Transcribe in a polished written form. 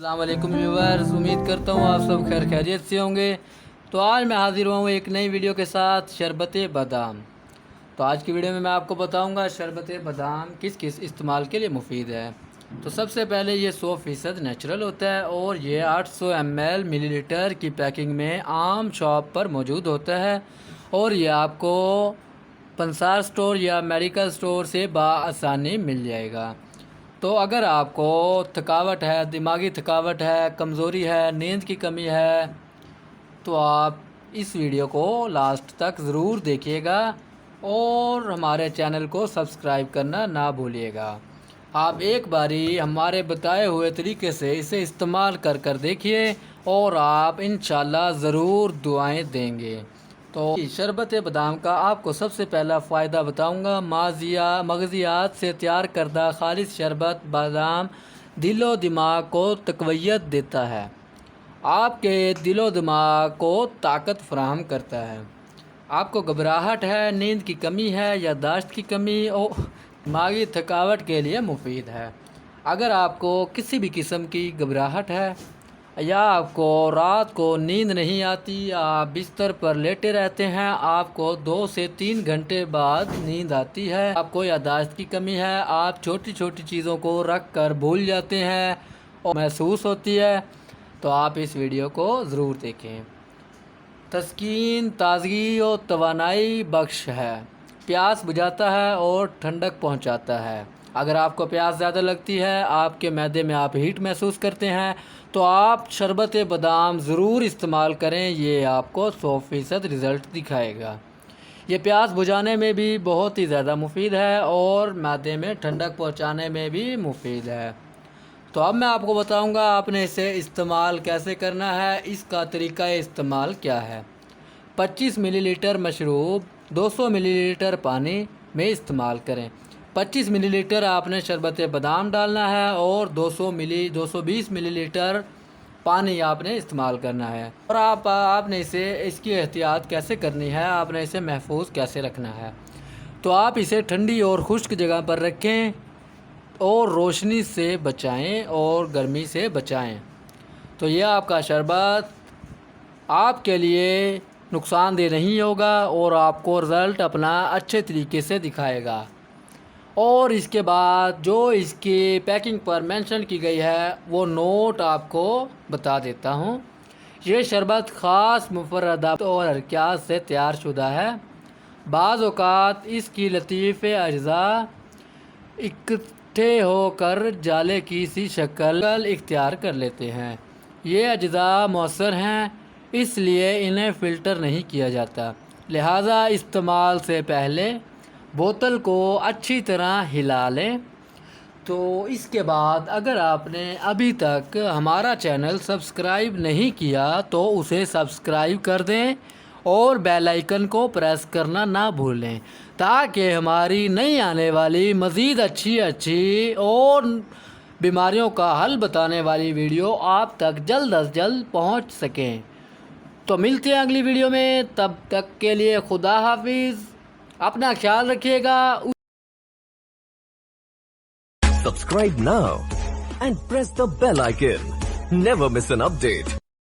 अस्सलाम वालेकुम व्यूअर्स, उम्मीद करता हूँ आप सब खैर खैरियत से होंगे। तो आज मैं हाज़िर हुआ हूँ एक नई वीडियो के साथ, शरबत बादाम। तो आज की वीडियो में मैं आपको बताऊँगा शरबत बादाम किस किस इस्तेमाल के लिए मुफीद है। तो सबसे पहले ये 100% नेचुरल होता है और ये 800 ml मिलीलीटर की पैकिंग में आम शॉप पर मौजूद होता है और ये आपको पंसार स्टोर या मेडिकल स्टोर से बआसानी मिल जाएगा। तो अगर आपको थकावट है, दिमागी थकावट है, कमज़ोरी है, नींद की कमी है, तो आप इस वीडियो को लास्ट तक ज़रूर देखिएगा और हमारे चैनल को सब्सक्राइब करना ना भूलिएगा। आप एक बारी हमारे बताए हुए तरीके से इसे इस्तेमाल कर देखिए और आप इंशाल्लाह ज़रूर दुआएं देंगे। तो शरबत बादाम का आपको सबसे पहला फ़ायदा बताऊंगा। मग़ज़ियात से तैयार करदा खालिस शरबत बादाम दिलो दिमाग को तक़वियत देता है, आपके दिलो दिमाग को ताकत फराहम करता है। आपको घबराहट है, नींद की कमी है, याददाश्त की कमी और दिमागी थकावट के लिए मुफीद है। अगर आपको किसी भी किस्म की घबराहट है या आपको रात को नींद नहीं आती, आप बिस्तर पर लेटे रहते हैं, आपको 2 से 3 घंटे बाद नींद आती है, आपको याददाश्त की कमी है, आप छोटी छोटी चीज़ों को रख कर भूल जाते हैं और महसूस होती है, तो आप इस वीडियो को ज़रूर देखें। तस्कीन, ताज़गी और तवानाई बख्श है, प्यास बुझाता है और ठंडक पहुंचाता है। अगर आपको प्यास ज़्यादा लगती है, आपके मैदे में आप हीट महसूस करते हैं, तो आप शरबत बादाम ज़रूर इस्तेमाल करें। ये आपको 100% रिज़ल्ट दिखाएगा। ये प्यास बुझाने में भी बहुत ही ज़्यादा मुफीद है और मैदे में ठंडक पहुंचाने में भी मुफीद है। तो अब मैं आपको बताऊंगा आपने इसे इस्तेमाल कैसे करना है, इसका तरीका इस्तेमाल क्या है। 25 मिलीलीटर मशरूब 200 मिलीलीटर पानी में इस्तेमाल करें। 25 मिलीलीटर आपने शरबत बादाम डालना है और 220 मिलीलीटर पानी आपने इस्तेमाल करना है। और आपने इसकी एहतियात कैसे करनी है, आपने इसे महफूज कैसे रखना है। तो आप इसे ठंडी और खुश्क जगह पर रखें और रोशनी से बचाएं और गर्मी से बचाएं। तो यह आपका शरबत आपके लिए नुकसानदेह नहीं होगा और आपको रिज़ल्ट अपना अच्छे तरीके से दिखाएगा। और इसके बाद जो इसकी पैकिंग पर मेंशन की गई है वो नोट आपको बता देता हूँ। ये शरबत ख़ास मुफर्रदात और हरकत से तैयार शुदा है। बाज़ औक़ात इसकी लतीफ़ अज्ज़ा इकट्ठे होकर जाले की सी शक्ल इख्तियार कर लेते हैं। ये अज्ज़ा मौसर हैं, इसलिए इन्हें फ़िल्टर नहीं किया जाता, लिहाजा इस्तेमाल से पहले बोतल को अच्छी तरह हिला लें। तो इसके बाद अगर आपने अभी तक हमारा चैनल सब्सक्राइब नहीं किया तो उसे सब्सक्राइब कर दें और बेल आइकन को प्रेस करना ना भूलें, ताकि हमारी नई आने वाली मज़ीद अच्छी और बीमारियों का हल बताने वाली वीडियो आप तक जल्द अज जल्द पहुँच सकें। तो मिलते हैं अगली वीडियो में, तब तक के लिए खुदा हाफिज़, अपना ख्याल रखिएगा। Subscribe now and press the bell icon. Never miss an update.